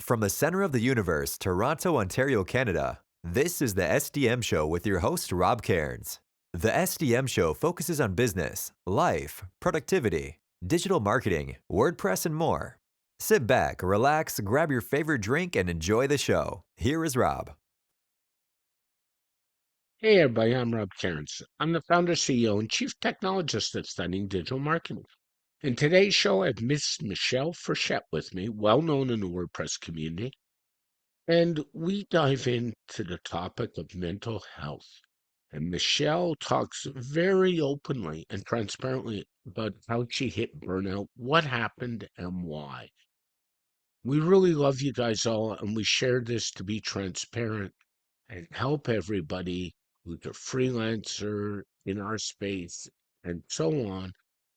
From the center of the universe, Toronto, Ontario, Canada, this is the SDM Show with your host, Rob Cairns. The SDM Show focuses on business, life, productivity, digital marketing, WordPress, and more. Sit back, relax, grab your favorite drink, and enjoy the show. Here is Rob. Hey everybody, I'm Rob Cairns. I'm the founder, CEO, and chief technologist at Studying Digital Marketing. In today's show, I've Miss Michelle Frechette with me, well known in the WordPress community, and we dive into the topic of mental health. And Michelle talks very openly and transparently about how she hit burnout, what happened, and why. We really love you guys all, and we share this to be transparent and help everybody who's a freelancer in our space and so on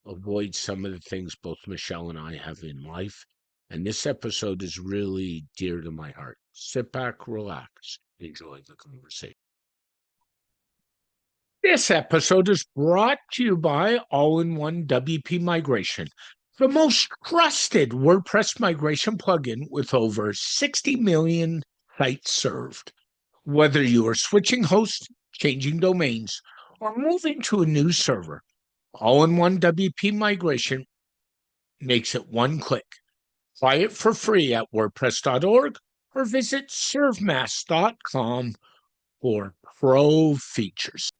avoid some of the things both Michelle and I have in life. And this episode is really dear to my heart. Sit back, relax, enjoy the conversation. This episode is brought to you by All-in-One WP Migration, the most trusted WordPress migration plugin with over 60 million sites served. Whether you are switching hosts, changing domains, or moving to a new server, All-in-One WP Migration makes it one click. Try it for free at WordPress.org or visit servemass.com for pro features.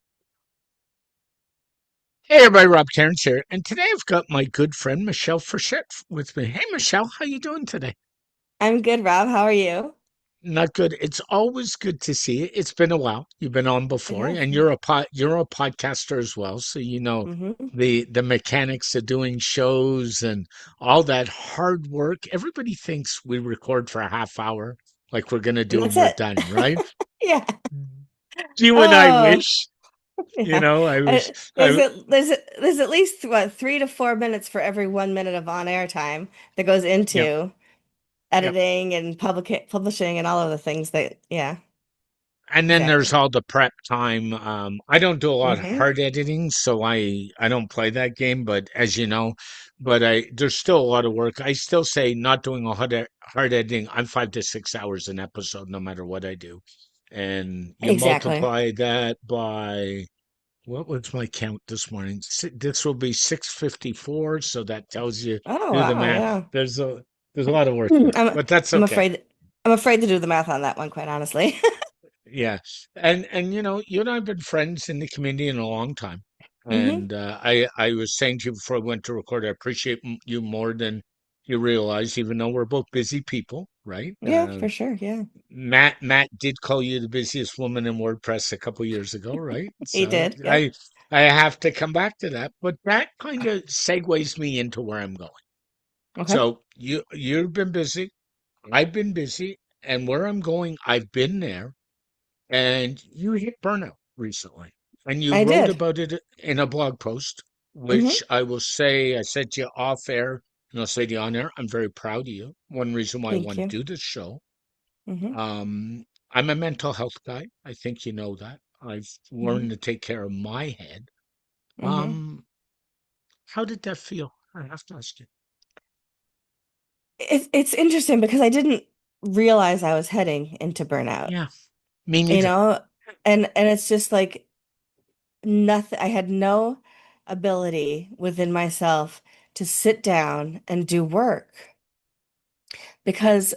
Hey everybody, Rob Cairns here, and today I've got my good friend Michelle Frechette with me. Hey Michelle, how you doing today? I'm good, Rob. How are you? Not good. It's always good to see you. It's been a while. You've been on It before, has. and you're a podcaster as well, so you know Mm-hmm. the mechanics of doing shows and all that hard work. Everybody thinks we record for a half hour, like we're gonna And do and that's we're it. done, right? Yeah. You and I Oh, wish, yeah. I was, Uh, there's at least what 3 to 4 minutes for every 1 minute of on-air time that goes yep, into yep. editing and publishing and all of the things that, yeah, And then there's exactly. all the prep time. I don't do a lot of Mm-hmm. hard editing, so I don't play that game. But as you know, but I there's still a lot of work. I still say not doing a hard editing. I'm 5 to 6 hours an episode, no matter what I do. And you Exactly. multiply that by what was my count this morning? This will be 654, so that tells you Oh, do the wow, math. yeah. There's a lot of work Hmm, there, but that's I'm okay. afraid I'm afraid to do the math on that one, quite honestly. Yeah. And you and I have been friends in the community in a long time. Mm-hmm. And I was saying to you before I went to record, I appreciate you more than you realize, even though we're both busy people, right? Yeah, for sure. Yeah. Matt did call you the busiest woman in WordPress a couple years ago, right? He So did. Yep. I have to come back to that, but that kind of segues me into where I'm going. Okay. So you've been busy, I've been busy, and where I'm going, I've been there. And you hit burnout recently, and you I wrote did. about it in a blog post, Mm-hmm. which I will say, I said to you off air, and I'll say to you on air, I'm very proud of you. One reason why I Thank want to you. do this show. Mm-hmm. I'm a mental health guy. I think you know that. I've Mm-hmm. learned to take care of my head. Mm-hmm. Um, how did that feel? I have to ask you. It's interesting because I didn't realize I was heading into burnout, Yeah, me you neither. know, and it's just like nothing. I had no ability within myself to sit down and do work because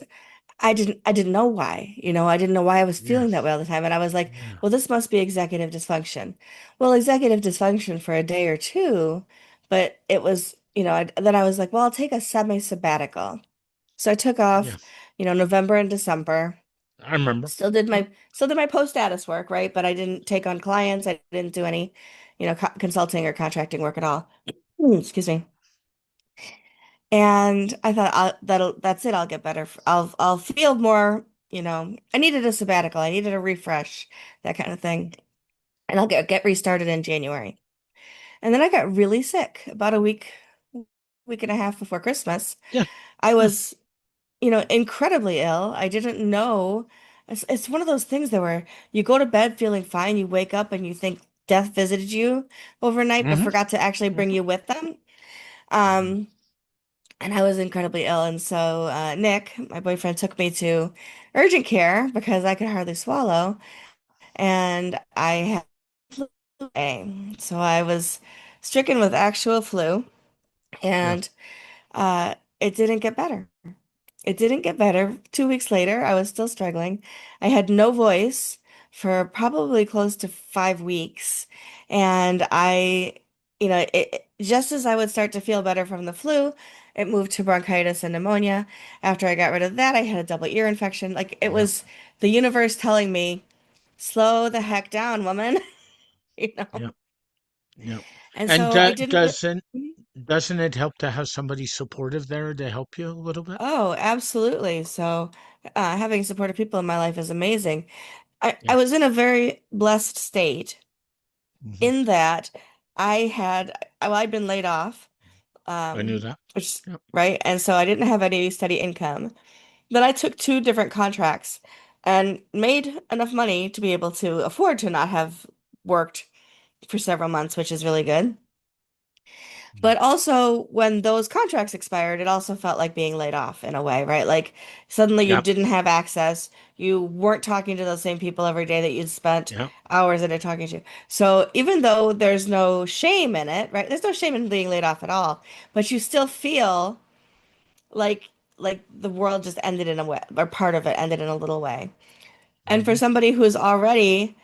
I didn't know why, I didn't know why I was Yeah, feeling that way all the time. And I was like, yeah. well, this must be executive dysfunction. Well, executive dysfunction for a day or two, but it was, then I was like, well, I'll take a semi-sabbatical. So I took Yeah, off, November and December. I remember. Still did my post status work, right? But I didn't take on clients. I didn't do any, consulting or contracting work at all. Excuse me. And I thought that's it. I'll get better. I'll feel more, I needed a sabbatical. I needed a refresh, that kind of thing. And I'll get restarted in January. And then I got really sick about a week and a half before Christmas. Yeah, I yeah. was incredibly ill. I didn't know. It's one of those things that where you go to bed feeling fine, you wake up and you think death visited you overnight, but Hmm. forgot to actually bring Hmm. you with them. Um, and I was incredibly ill. And so Nick, my boyfriend, took me to urgent care because I could hardly swallow, and I had flu A. So I was stricken with actual flu, Yeah. and it didn't get better. It didn't get better. 2 weeks later, I was still struggling. I had no voice for probably close to 5 weeks. And just as I would start to feel better from the flu, it moved to bronchitis and pneumonia. After I got rid of that, I had a double ear infection. Like it Yeah. was the universe telling me, slow the heck down, woman. You know? Yeah. Yeah. And And so I didn't really. doesn't it help to have somebody supportive there to help you a little bit? Oh, absolutely. So, having supportive people in my life is amazing. I Yeah. was in a very blessed state Hmm. in that I'd been laid off, I knew that. which, Yeah. right? And so I didn't have any steady income. Then I took two different contracts and made enough money to be able to afford to not have worked for several months, which is really good. Yeah. But also, when those contracts expired, it also felt like being laid off in a way, right? Like suddenly you Yeah. didn't have access. You weren't talking to those same people every day that you'd spent Yeah. hours a day talking to. So even though there's no shame in it, right? There's no shame in being laid off at all, but you still feel like the world just ended in a way, or part of it ended in a little way. And for Hmm. somebody who's already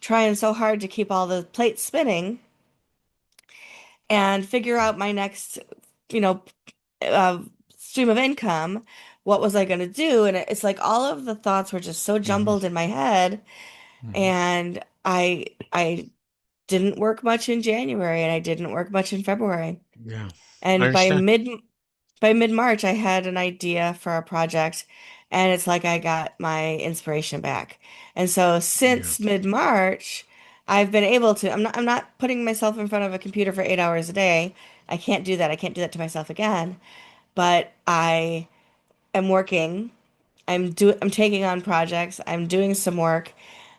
trying so hard to keep all the plates spinning and figure out my next, you know, uh, stream of income, what was I going to do? And it's like all of the thoughts were just so Hmm. jumbled in my head, Hmm. and I didn't work much in January, and I didn't work much in February. Yeah. I And understand. by mid-March, I had an idea for a project, and it's like I got my inspiration back. And so Yeah. since mid-March, I've been able to, I'm not putting myself in front of a computer for 8 hours a day. I can't do that. I can't do that to myself again. But I am working. I'm taking on projects. I'm doing some work.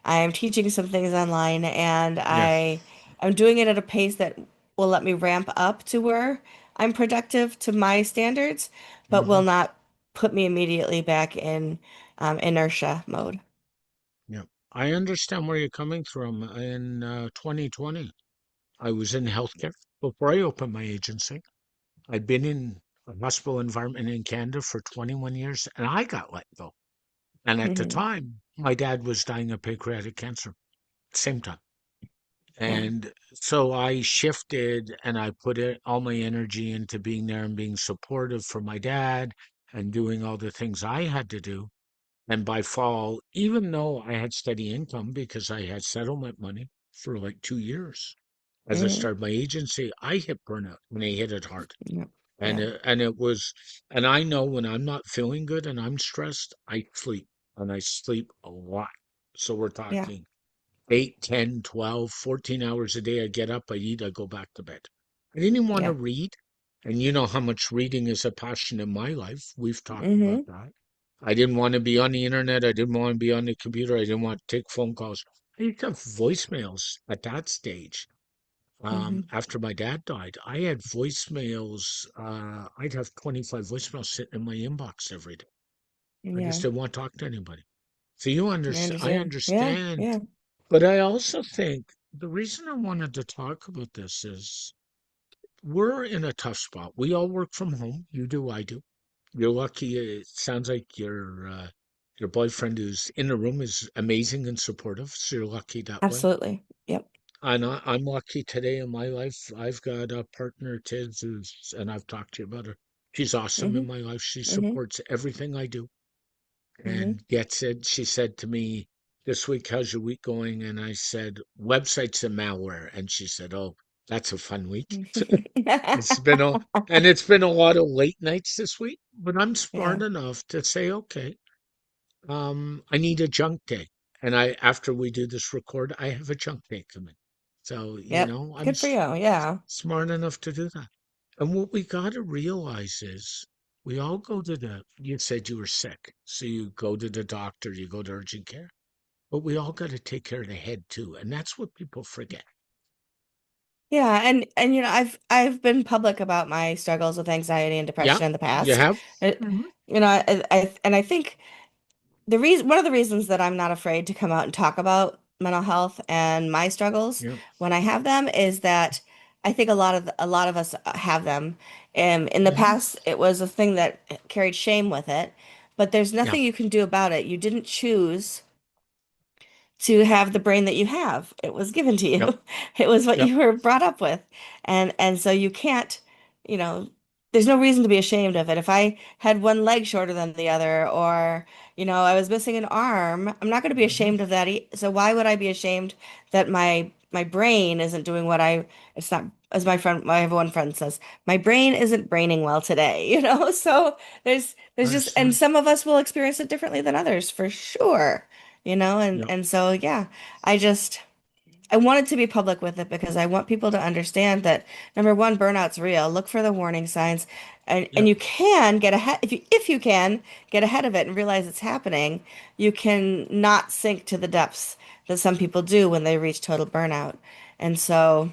I'm teaching some things online, and Yeah. I'm doing it at a pace that will let me ramp up to where I'm productive to my standards, but will Hmm. not put me immediately back in inertia mode. Yeah. I understand where you're coming from. In 2020, I was in healthcare before I opened my agency. I'd been in a hospital environment in Canada for 21 years, and I got let go. And at the Hmm. time, my dad was dying of pancreatic cancer, same time. Yeah. And so I shifted and I put all my energy into being there and being supportive for my dad and doing all the things I had to do. And by fall, even though I had steady income because I had settlement money for like 2 years, as I Hmm. started my agency, I hit burnout and I hit it hard. Yeah. And Yeah. it was, and I know when I'm not feeling good and I'm stressed, I sleep and I sleep a lot. So we're Yeah. talking 8, 10, 12, 14 hours a day. I get up, I eat, I go back to bed. I didn't even want to Yeah. read. And you know how much reading is a passion in my life. We've talked about Hmm. that. I didn't want to be on the internet. I didn't want to be on the computer. I didn't want to take phone calls. I used to have voicemails at that stage. Hmm. After my dad died, I had voicemails. I'd have 25 voicemails sitting in my inbox every day. I just Yeah. didn't want to talk to anybody. So I I understand. Yeah. understand, Yeah. but I also think the reason I wanted to talk about this is we're in a tough spot. We all work from home. You do, I do. You're lucky. It sounds like your boyfriend who's in the room is amazing and supportive. So you're lucky that way. Absolutely. Yep. And I'm lucky today in my life. I've got a partner, Tiz, and I've talked to you about her. She's awesome in Hmm. my life. She Hmm. supports everything I do Hmm. and gets it. She said to me this week, "How's your week going?" And I said, "Websites and malware." And she said, "Oh, that's a fun week." It's been a and it's been a lot of late nights this week, but I'm smart Yeah. enough to say, okay, I need a junk day. And after we do this record, I have a junk day coming. So, Yep. Good for you. Yeah. smart enough to do that. And what we got to realize is we all go to you said you were sick. So you go to the doctor, you go to urgent care, but we all got to take care of the head too. And that's what people forget. Yeah, and I've been public about my struggles with anxiety and Yeah, depression in the you past. have. It, Mhm. I think the reason one of the reasons that I'm not afraid to come out and talk about mental health and my struggles Yeah. when I have them is that I think a lot of us have them. In the Hmm. past, it was a thing that carried shame with it, but there's Yeah. nothing you can do about it. You didn't choose to have the brain that you have. It was given to Yep. you. It was what Yep. you were brought up with. And so you can't, you know, there's no reason to be ashamed of it. If I had one leg shorter than the other, or, I was missing an arm, I'm not going to be Hmm. ashamed of that. So why would I be ashamed that my brain isn't doing what it's not, as I have one friend says, my brain isn't braining well today, So there's just, and Understand. some of us will experience it differently than others for sure, and Yep. so yeah, I just I wanted to be public with it because I want people to understand that number one, burnout's real. Look for the warning signs, and Yep. you can get ahead if you can get ahead of it and realize it's happening. You can not sink to the depths that some people do when they reach total burnout, and so.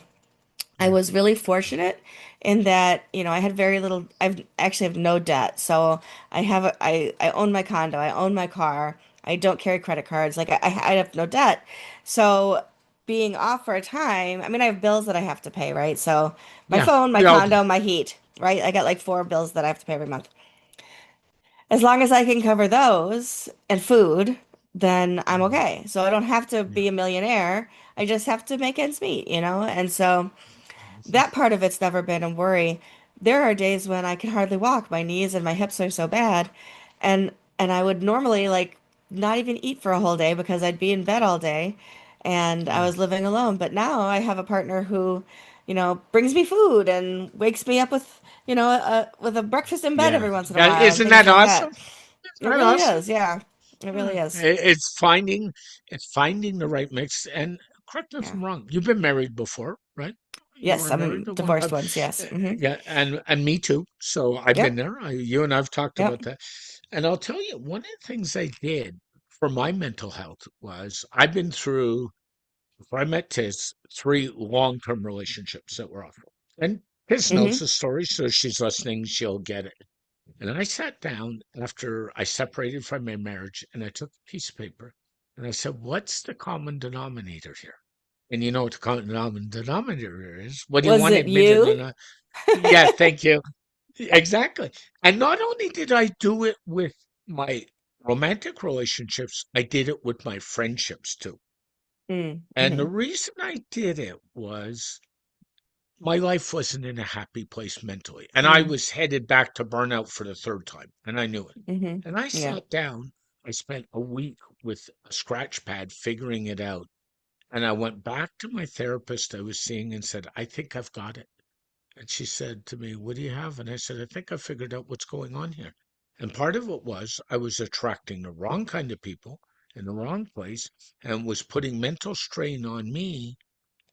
I Yeah. was really fortunate in that, I had very little, I've actually have no debt. So I own my condo, I own my car, I don't carry credit cards. Like I have no debt. So being off for a time, I mean, I have bills that I have to pay, right? So my Yeah. phone, my We all do. condo, my heat, right? I got like four bills that I have to pay every month. As long as I can cover those and food, then I'm Mhm. okay. So I don't have to Yeah. be a millionaire. I just have to make ends meet. And so that part of it's never been a worry. There are days when I can hardly walk. My knees and my hips are so bad. And I would normally like not even eat for a whole day because I'd be in bed all day and I Yeah. was living alone. But now I have a partner who, brings me food and wakes me up with, with a breakfast in bed Yeah. every once in a Yeah. while and Isn't things that like that. awesome? Isn't It that really awesome? is. Yeah. It really Yeah. is. It's finding the right mix. And correct me if Yeah. I'm wrong. You've been married before, right? You Yes, were married I'm at one divorced time. once. Yes. Yeah, and me too. So I've been Yep. there. You and I've talked Yep. about that. And I'll tell you, one of the things I did for my mental health was I've been through, before I met Tiz, three long-term relationships that were awful. And Tiz knows Hmm. the story, so if she's listening, she'll get it. And I sat down after I separated from my marriage and I took a piece of paper and I said, what's the common denominator here? And you know what the common denominator is? Whether you Was want to it admit it or you? not. Yeah, thank you. Exactly. And not only did I do it with my romantic relationships, I did it with my friendships too. And the Mm-hmm. reason I did it was my life wasn't in a happy place mentally. And I Mm, was headed back to burnout for the third time. And I knew it. hmm. And I Yeah. sat down. I spent a week with a scratch pad figuring it out. And I went back to my therapist I was seeing and said, I think I've got it. And she said to me, what do you have? And I said, I think I figured out what's going on here. And part of it was I was attracting the wrong kind of people in the wrong place and was putting mental strain on me,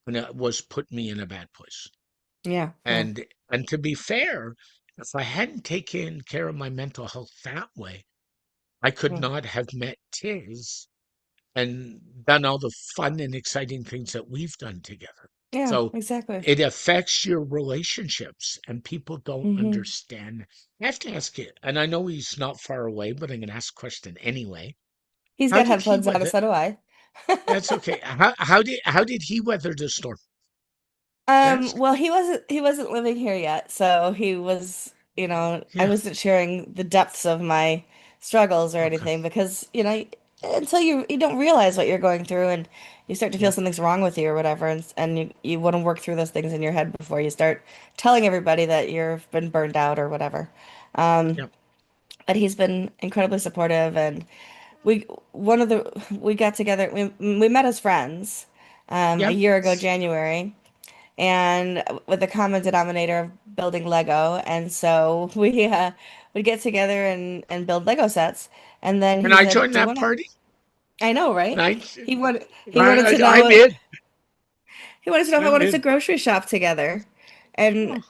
and it was put me in a bad place. Yeah. Yeah. And to be fair, if I hadn't taken care of my mental health that way, I could Yeah. not have met Tiz and done all the fun and exciting things that we've done together. Yeah, So exactly. it affects your relationships, and people don't Hmm. understand. I have to ask you, and I know he's not far away, but I'm going to ask a question anyway. He's How got did he headphones on, weather? so do I. That's okay. How did he weather the storm? Yes. Well, he wasn't living here yet, so he was, I Yeah. wasn't sharing the depths of my struggles or Okay. anything because, until you don't realize what you're going through and you start to feel Yep. something's wrong with you or whatever, and you want to work through those things in your head before you start telling everybody that you've been burned out or whatever. Um, Yep. but he's been incredibly supportive and we we got together we met as friends a Yep. year ago January and with the common denominator of building Lego and so we would get together and build Lego sets and then Can he I said join do you that want to party? I know Can right I? he wanted to I'm know in. he wanted to know if I I'm wanted to in. grocery shop together and Oh,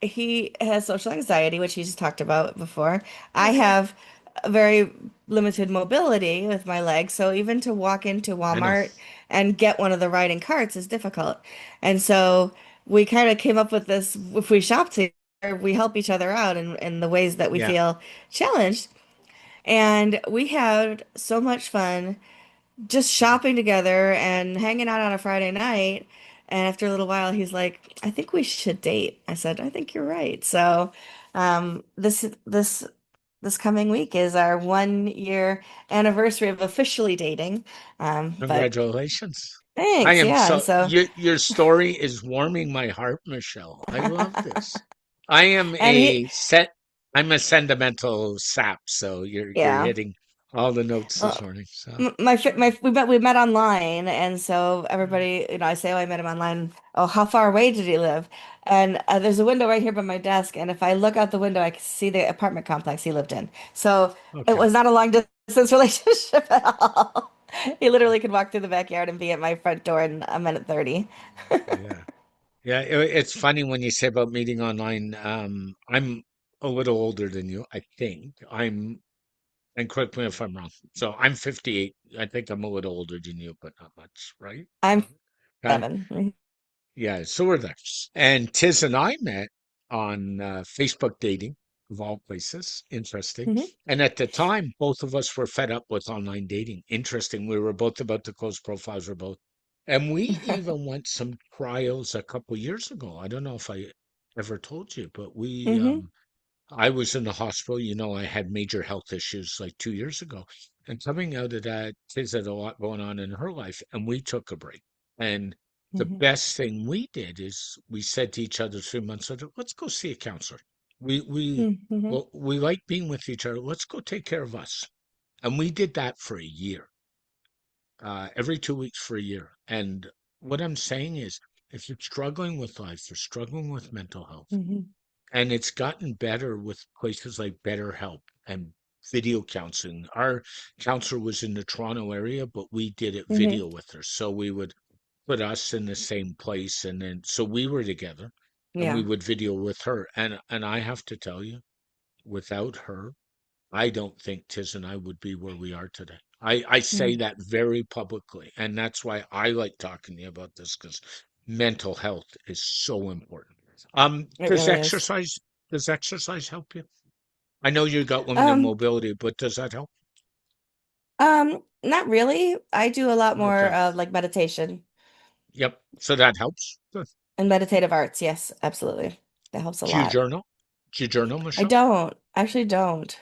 he has social anxiety which he's talked about before I okay. have a very limited mobility with my legs, so even to walk into I know. Walmart and get one of the riding carts is difficult. And so we kind of came up with this, if we shop together, we help each other out in the ways that we Yeah. feel challenged. And we had so much fun just shopping together and hanging out on a Friday night. And after a little while, he's like, "I think we should date." I said, "I think you're right." So, this coming week is our 1 year anniversary of officially dating. But Congratulations. I thanks, am yeah. And so so, your story is warming my heart, Michelle. I love this. I am and he, I'm a sentimental sap, so you're yeah. hitting all the notes this Well, morning. So we met online, and so mm, everybody, I say, "Oh, I met him online." Oh, how far away did he live? And there's a window right here by my desk, and if I look out the window, I can see the apartment complex he lived in. So it okay. was not a long distance relationship at all. He literally could walk through the backyard and be at my front door in a minute 30. Yeah. Yeah, it's funny when you say about meeting online. I'm a little older than you, I think. And correct me if I'm wrong. So I'm 58. I think I'm a little older than you, but not much, right? I'm Okay. 7. Yeah, so we're there. And Tiz and I met on Facebook dating, of all places. Interesting. Hmm. And at the time, both of us were fed up with online dating. Interesting. We were both about to close profiles, or both. And we even went some trials a couple years ago. I don't know if I ever told you, but Hmm. I was in the hospital. I had major health issues like 2 years ago. And coming out of that, Tiz had a lot going on in her life, and we took a break. And the Hmm. best thing we did is we said to each other 3 months later, let's go see a counselor. We we Hmm. well, we like being with each other. Let's go take care of us. And we did that for a year, every 2 weeks for a year. And what I'm saying is, if you're struggling with life, you're struggling with mental health, Hmm. and it's gotten better with places like BetterHelp and video counseling. Our counselor was in the Toronto area, but we did it Hmm. video with her. So we would put us in the same place, and then so we were together and we Yeah. would video with her. And I have to tell you, without her, I don't think Tiz and I would be where we are today. I say Mm. that very publicly, and that's why I like talking to you about this, because mental health is so important. It Does really is. exercise help you? I know you got limited Um, mobility, but does that help? Not really. I do a lot more Okay. of like meditation Yep. So that helps. Good. and meditative arts. Yes, absolutely. That helps a Do you lot. journal? Do you journal, I Michelle? don't, actually don't.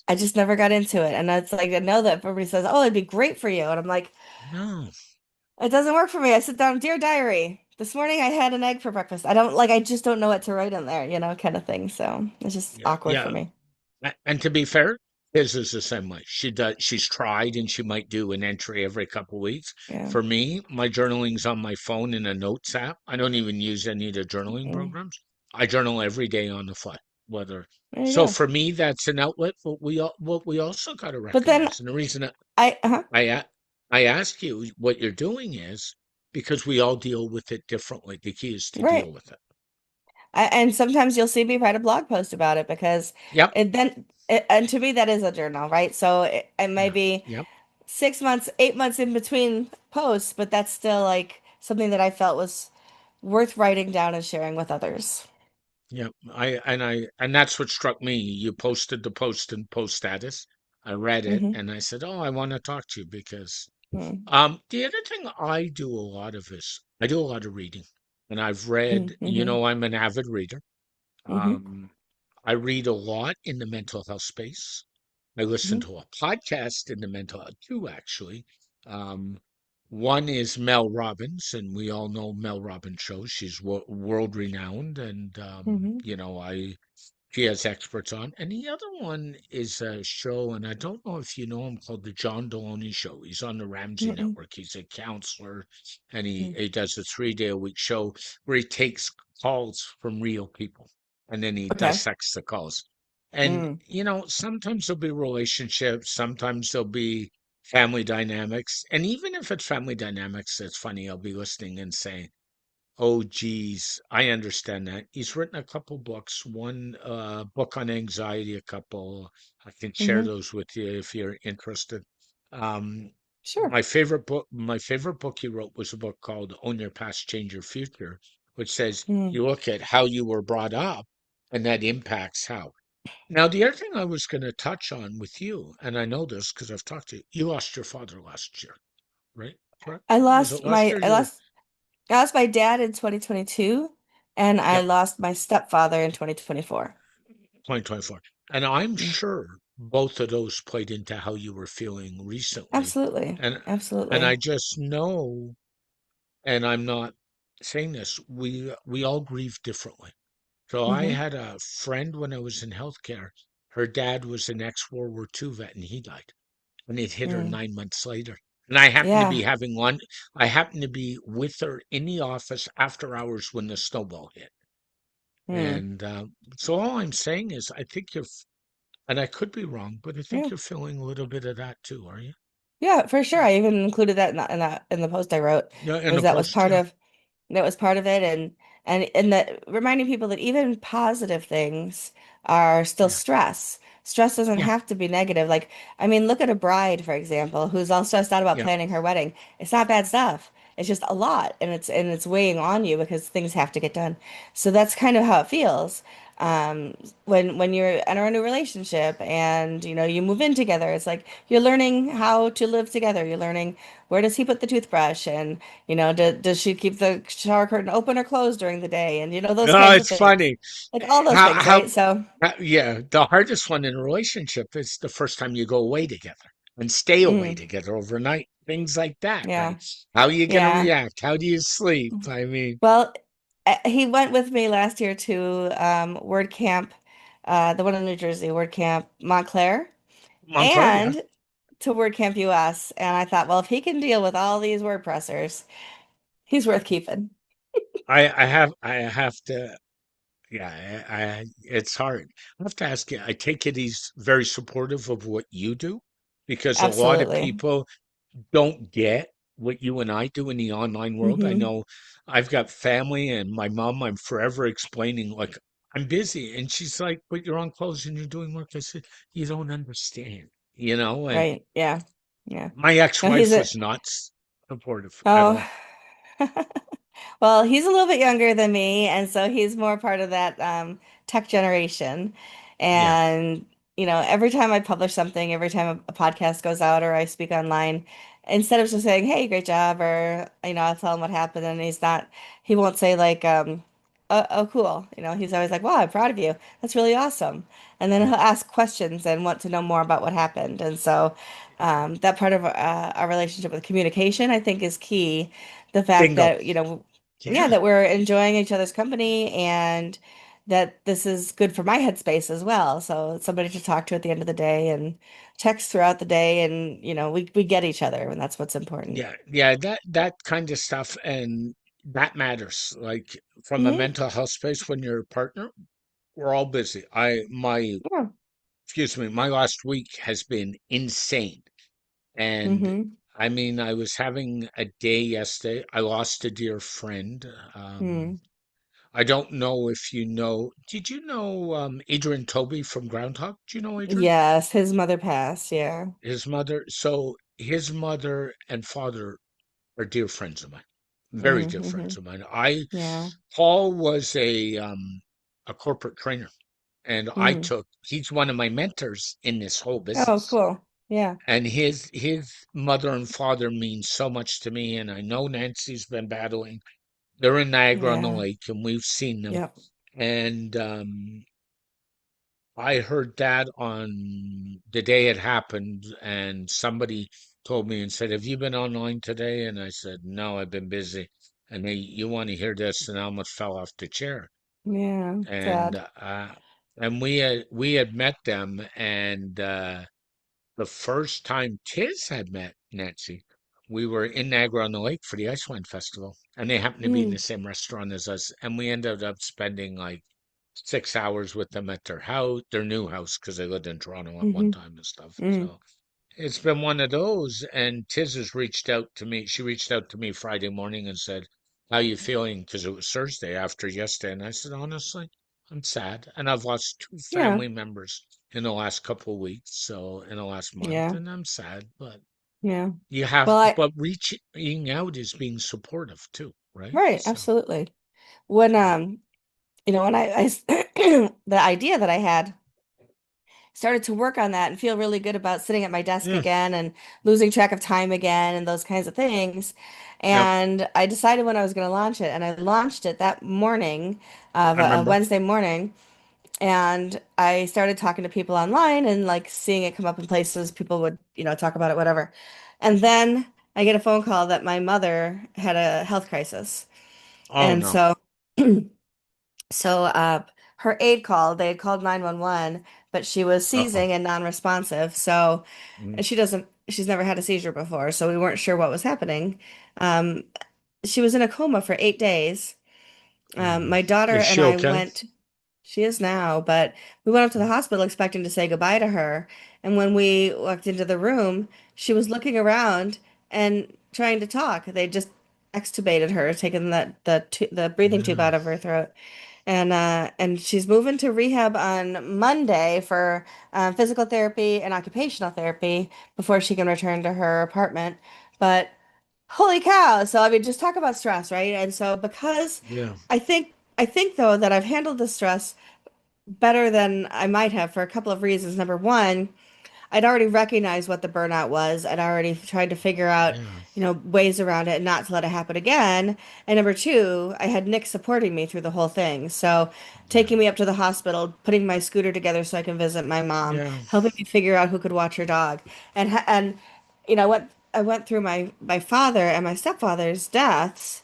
I just never got into it. And it's like, I know that everybody says, "Oh, it'd be great for you." And I'm like, No. it doesn't work for me. I sit down, "Dear diary, this morning I had an egg for breakfast." I don't like, I just don't know what to write in there, kind of thing. So it's just Yeah. awkward for Yeah. me. And to be fair, his is the same way. She's tried and she might do an entry every couple weeks. Yeah. For me, my journaling's on my phone in a notes app. I don't even use any of the journaling Mm. programs. I journal every day on the fly. Whether There you so go. for me, that's an outlet. But what we also got to But then recognize, and the reason that I, uh I a- I ask you what you're doing is because we all deal with it differently. The key is to deal right. with it. And sometimes you'll see me write a blog post about it because Yep. and to me, that is a journal, right? So it may Yeah. be Yep. 6 months, 8 months in between posts, but that's still like something that I felt was worth writing down and sharing with others. Yep. And that's what struck me. You posted the post in post status. I read it Hmm. and I said, "Oh, I want to talk to you because Hmm. the other thing I do a lot of is I do a lot of reading. And I've read, Hmm. I'm an avid reader. Hmm. Um, I read a lot in the mental health space. I listen Hmm. to a podcast in the mental health too, actually. Um, One is Mel Robbins, and we all know Mel Robbins shows. She's world renowned, and Hmm. she has experts on. And the other one is a show, and I don't know if you know him, called the John Deloney Show. He's on the Ramsey Hmm. Network. He's a counselor, and he does a 3 day a week show where he takes calls from real people, and then he Okay. dissects the calls. And Mm. sometimes there'll be relationships, sometimes there'll be family dynamics, and even if it's family dynamics, it's funny. I'll be listening and saying, Oh, geez, I understand that. He's written a couple books, one book on anxiety, a couple. I can share Hmm. those with you if you're interested. Um, Sure. my favorite book he wrote was a book called Own Your Past, Change Your Future, which says Mm. you look at how you were brought up and that impacts how. Now, the other thing I was going to touch on with you, and I know this because I've talked to you, you lost your father last year, right? Correct? I Was it lost last my year? I Your lost I lost my dad in 2022, and I Yep, lost my stepfather in 2024. 2024. And I'm Mm. sure both of those played into how you were feeling recently. Absolutely. And I Absolutely. just know, and I'm not saying this, we all grieve differently. So I Hmm. had a friend when I was in healthcare. Her dad was an ex-World War II vet and he died. And it hit her Mm. 9 months later. And I happened to be Yeah. having one, I happened to be with her in the office after hours when the snowball hit. Mm. And so all I'm saying is, I think and I could be wrong, but I think Yeah. you're feeling a little bit of that too, are you? Yeah, for sure. I even included that in the post I wrote, Yeah, in was the that was post, part yeah. of that was part of it, and that reminding people that even positive things are still Yeah. stress. Stress doesn't Yeah. have to be negative. Like, I mean, look at a bride, for example, who's all stressed out about Yeah. planning her wedding. It's not bad stuff. It's just a lot, and it's weighing on you because things have to get done. So that's kind of how it feels. When you enter a new relationship and you move in together, it's like you're learning how to live together. You're learning, where does he put the toothbrush, and does she keep the shower curtain open or closed during the day, and those No, kinds of it's things, funny. like all those How things, how right? So, yeah, the hardest one in a relationship is the first time you go away together and stay away mm, together overnight. Things like that, yeah, right? How are you gonna yeah. react? How do you sleep? I mean, Well, he went with me last year to WordCamp, the one in New Jersey, WordCamp Montclair, Montclair, yeah. and to WordCamp US. And I thought, well, if he can deal with all these WordPressers, he's worth keeping. I have to yeah, it's hard. I have to ask you, I take it he's very supportive of what you do because a lot of Absolutely. people don't get what you and I do in the online world. I Hmm. know I've got family and my mom, I'm forever explaining, like, I'm busy. And she's like, but you're on clothes and you're doing work. I said, you don't understand, and Right. Yeah. Yeah. my No, he's ex-wife a was not supportive at oh. all. Well, he's a little bit younger than me, and so he's more part of that tech generation. Yeah. And, every time I publish something, every time a podcast goes out or I speak online, instead of just saying, "Hey, great job," or, I'll tell him what happened, and he won't say like, oh, cool. He's always like, "Wow, I'm proud of you. That's really awesome." And then Yeah. he'll ask questions and want to know more about what happened. And so that part of our relationship with communication, I think, is key. The fact Bingo. that, yeah, Yeah. that we're enjoying each other's company and that this is good for my headspace as well. So it's somebody to talk to at the end of the day and text throughout the day, and we get each other, and that's what's important. Yeah, that kind of stuff, and that matters. Like from a Hmm. mental health space, when you're a partner, we're all busy. Yeah. Excuse me, my last week has been insane. And Hmm. I mean, I was having a day yesterday. I lost a dear friend. Hmm. I don't know if you know, did you know Adrian Toby from Groundhog? Do you know Adrian? Yes, his mother passed. Yeah. His mother, so his mother and father are dear friends of mine, very dear Mm-hmm. friends of mine. Yeah. Paul was a corporate trainer, and Mm. he's one of my mentors in this whole Oh, business. cool. Yeah. And his mother and father mean so much to me, and I know Nancy's been battling. They're in Niagara on the Yeah. Lake, and we've seen them. Yep. And I heard that on the day it happened, and somebody told me and said, "Have you been online today?" And I said, "No, I've been busy." And you want to hear this? And I almost fell off the chair. Yeah. And Sad. we had met them, and the first time Tiz had met Nancy, we were in Niagara on the Lake for the Ice Wine Festival, and they happened to be in Mm. the same restaurant as us, and we ended up spending like 6 hours with them at their house, their new house, because they lived in Toronto at one Mm-hmm. time and stuff. Mm. So it's been one of those. And Tiz has reached out to me. She reached out to me Friday morning and said, How you feeling? Because it was Thursday after yesterday, and I said, honestly, I'm sad, and I've lost two Yeah, family members in the last couple of weeks, so in the last month, yeah, and I'm sad, but yeah. you have, Well, but reaching out is being supportive too, right? right, So, absolutely. When yeah. when the idea that I had started to work on that and feel really good about sitting at my desk Yeah. again and losing track of time again and those kinds of things. Yep. And I decided when I was going to launch it, and I launched it that morning, I a remember. Wednesday morning. And I started talking to people online and like seeing it come up in places people would, talk about it, whatever. And then I get a phone call that my mother had a health crisis. Oh And no. so her aide called. They had called 911, but she was Uh-oh. seizing and non-responsive. So Mm, and she's never had a seizure before, so we weren't sure what was happening. Um, she was in a coma for 8 days. mm. My daughter Is and she I okay? went, she is now, but we went up to the hospital expecting to say goodbye to her. And when we walked into the room, she was looking around and trying to talk. They just extubated her, taken the breathing tube Yeah. out of her throat. And she's moving to rehab on Monday for physical therapy and occupational therapy before she can return to her apartment. But holy cow! So I mean, just talk about stress, right? And so because Yeah. I think though that I've handled the stress better than I might have for a couple of reasons. Number one, I'd already recognized what the burnout was. I'd already tried to figure out, Yeah. ways around it and not to let it happen again. And number two, I had Nick supporting me through the whole thing. So Yeah. taking me up to the hospital, putting my scooter together so I can visit my mom, Yeah. helping me figure out who could watch her dog. And I went through my father and my stepfather's deaths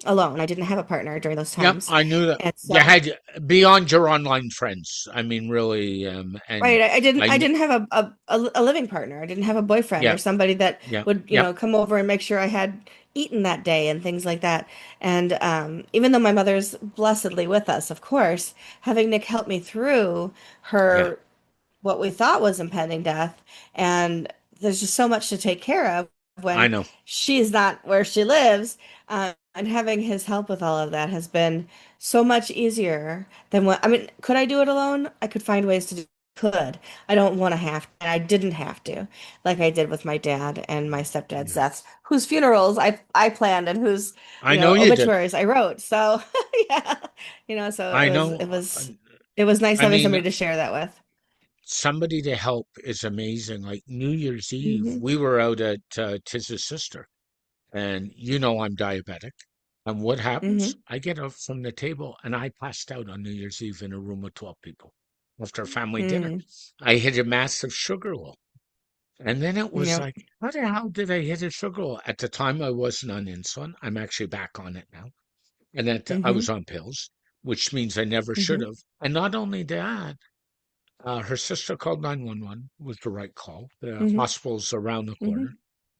alone. I didn't have a partner during those Yep. times. I knew that And you so had beyond your online friends. I mean, really, and right. I didn't I I kn didn't have a living partner. I didn't have a boyfriend or yeah. somebody that Yeah. would, Yep. come over and make sure I had eaten that day and things like that. And even though my mother's blessedly with us, of course, having Nick help me through Yeah. her what we thought was impending death, and there's just so much to take care of I when know. she's not where she lives. And having his help with all of that has been so much easier than what I mean, could I do it alone? I could find ways to do could. I don't want to have, and I didn't have to, like I did with my dad and my stepdad's Yeah. deaths, whose funerals I planned and whose, I know you did. obituaries I wrote. So yeah, so I it was know. it was it was nice I having mean, somebody to share that with. somebody to help is amazing. Like New Year's Eve, Hmm. we were out at Tiz's sister, and I'm diabetic. And what happens? Hmm. I get up from the table and I passed out on New Year's Eve in a room with 12 people after a family dinner. Mm. I hit a massive sugar low. And then it was Yep. like, how the hell did I hit a sugar low? At the time, I wasn't on insulin. I'm actually back on it now. And that I was Hmm. on pills, which means I never should Hmm. have. And not only that, her sister called 911, was the right call. The Hmm. hospital's around the Hmm. corner.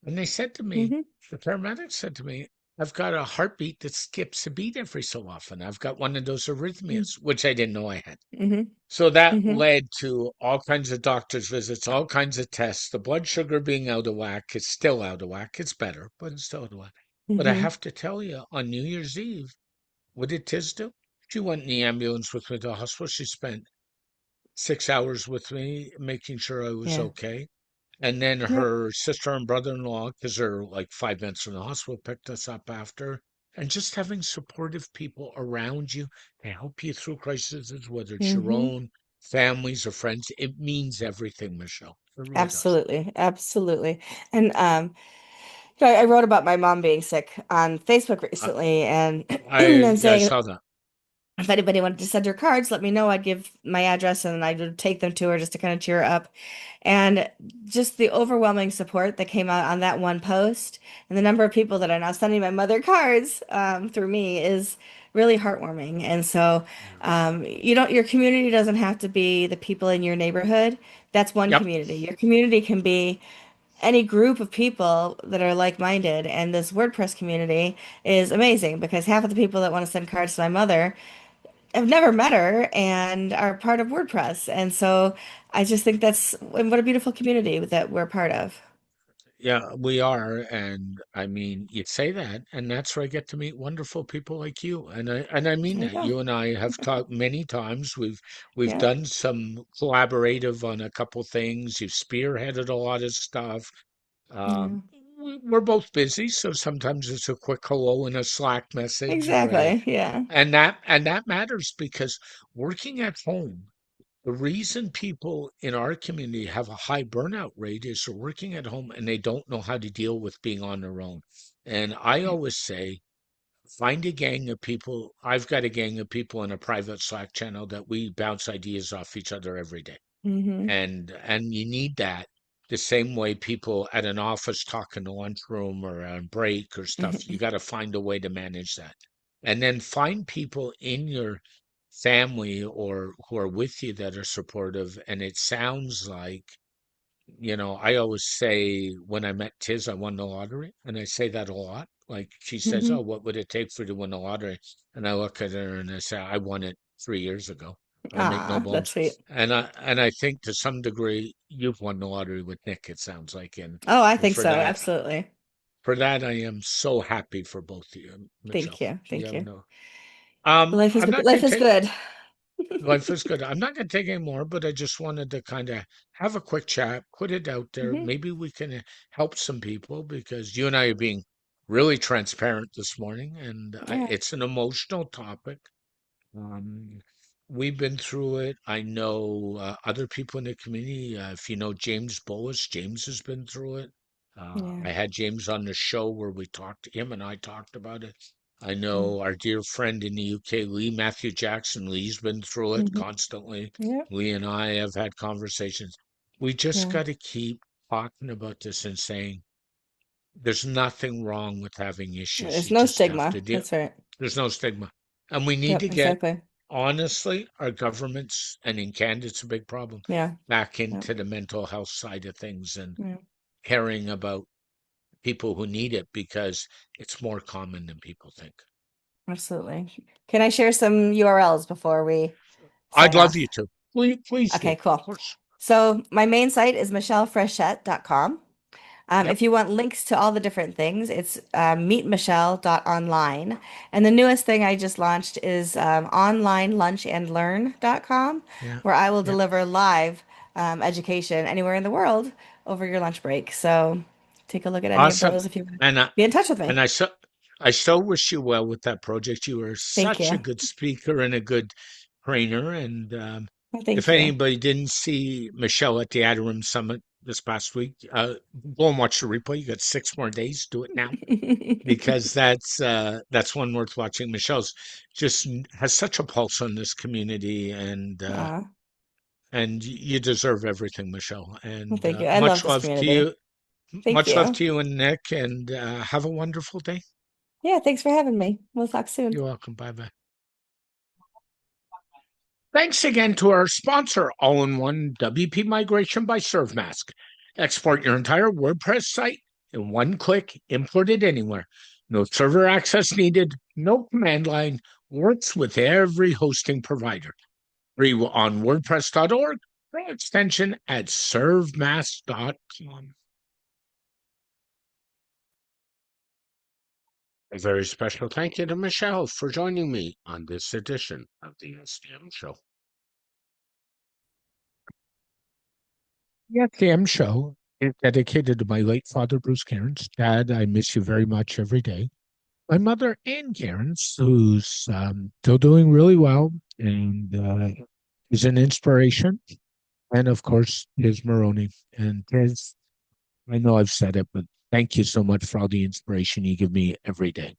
And they said to me, Hmm. the paramedics said to me, I've got a heartbeat that skips a beat every so often. I've got one of those arrhythmias, which I didn't know I had. Hmm. So that Hmm. led to all kinds of doctor's visits, all kinds of tests. The blood sugar being out of whack, it's still out of whack. It's better, but it's still out of whack. But I Hmm. have to tell you, on New Year's Eve, what did Tiz do? She went in the ambulance with me to the hospital. She spent 6 hours with me, making sure I was Yeah. okay. And then Yep. her sister and brother-in-law, because they're like 5 minutes from the hospital, picked us up after. And just having supportive people around you to help you through crises, whether it's your Hmm. own, families, or friends, it means everything, Michelle. It really does. Absolutely. Absolutely. And I wrote about my mom being sick on Facebook I, recently and I, and yeah, I saying saw that. if anybody wanted to send her cards, let me know. I'd give my address and I would take them to her just to kind of cheer her up. And just the overwhelming support that came out on that one post and the number of people that are now sending my mother cards through me is really heartwarming. And so, Yeah. your community doesn't have to be the people in your neighborhood. That's one Yep. community. Your community can be any group of people that are like-minded. And this WordPress community is amazing because half of the people that want to send cards to my mother have never met her and are part of WordPress. And so I just think what a beautiful community that we're part of. Yeah, we are. And I mean, you'd say that, and that's where I get to meet wonderful people like you. And I mean There you that. go. You and I have talked many times. We've Yeah. done some collaborative on a couple things. You've spearheaded a lot of stuff. Yeah. Um, we're both busy, so sometimes it's a quick hello in a Slack message, right? Exactly. Yeah. And that matters because working at home, the reason people in our community have a high burnout rate is they're working at home and they don't know how to deal with being on their own. And I always say, find a gang of people. I've got a gang of people in a private Slack channel that we bounce ideas off each other every day. Hmm. And you need that the same way people at an office talk in the lunchroom or on break or stuff. You got to find a way to manage that. And then find people in your family or who are with you that are supportive. And it sounds like, I always say when I met Tiz, I won the lottery. And I say that a lot. Like she says, Hmm. "Oh, what would it take for you to win the lottery?" And I look at her and I say, "I won it 3 years ago. I make no Ah, that's bones." sweet. And I think to some degree you've won the lottery with Nick, it sounds like. And Oh, I think for so. that, Absolutely. I am so happy for both of you, Thank Michelle. you. You Thank have you. no. Life is I'm not life going to is take good. Life is good. I'm not going to take any more, but I just wanted to kind of have a quick chat, put it out there. Hmm. Maybe we can help some people because you and I are being really transparent this morning, and Yeah. it's an emotional topic. Um, we've been through it. I know other people in the community. If you know James Boas, James has been through it. Yeah. I had James on the show where we talked, him and I talked about it. I Mm-hmm. know our dear friend in the UK, Lee Matthew Jackson. Lee's been through it constantly. Yeah. Lee and I have had conversations. We just Yeah. got to keep talking about this and saying there's nothing wrong with having issues. There's You no just have stigma. to deal. That's right. There's no stigma. And we need Yep, to get, exactly. honestly, our governments, and in Canada, it's a big problem, Yeah. back Yep. into the mental health side of things and Yeah. caring about people who need it because it's more common than people think. Absolutely. Can I share some URLs before we I'd sign love you off? to. Please do. Okay, Of cool. course. So my main site is michellefrechette.com. Yep. If you want links to all the different things, it's meetmichelle.online. And the newest thing I just launched is onlinelunchandlearn.com, Yeah. where I will Yep. deliver live education anywhere in the world over your lunch break. So take a look at any of Awesome. those if you want to And be in touch with me. I so wish you well with that project. You are Thank such a you. good speaker and a good trainer. And Well, if thank you. anybody didn't see Michelle at the Adderham Summit this past week, go and watch the replay. You got 6 more days. Do it now because that's one worth watching. Michelle's just has such a pulse on this community, Aw, and you deserve everything, Michelle. well, And thank you. I love this community. Thank much love you. to you and Nick, and have a wonderful day. Yeah, thanks for having me. We'll talk soon. You're welcome. Bye bye. Thanks again to our sponsor, All in One WP Migration by ServeMask. Export your entire WordPress site in one click, import it anywhere. No server access needed, no command line, works with every hosting provider. Free on WordPress.org or extension at servemask.com. A very special thank you to Michelle for joining me on this edition of the SDM Show. The SDM Show is dedicated to my late father, Bruce Cairns. Dad, I miss you very much every day. My mother, Ann Cairns, who's still doing really well and is an inspiration. And of course, Tiz Maroney. And Tiz, I know I've said it, but thank you so much for all the inspiration you give me every day.